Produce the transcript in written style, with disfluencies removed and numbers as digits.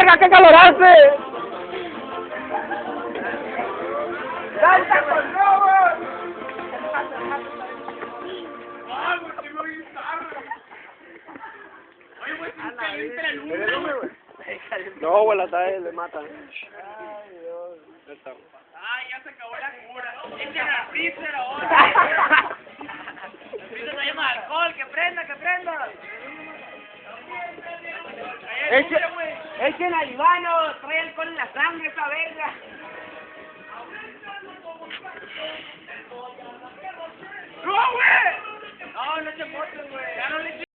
verga, qué calor hace! ¡Salta con lobos! ¡Vamos, que no hay tarde! Oye, güey, si se calienta la luna, güey. No, güey, la trae, le matan. Ay, ya se acabó la cura. Echen al freezer ahora. El freezer no llama alcohol, que prenda, que prenda. Echen al Ivano, trae alcohol en la sangre esa verga.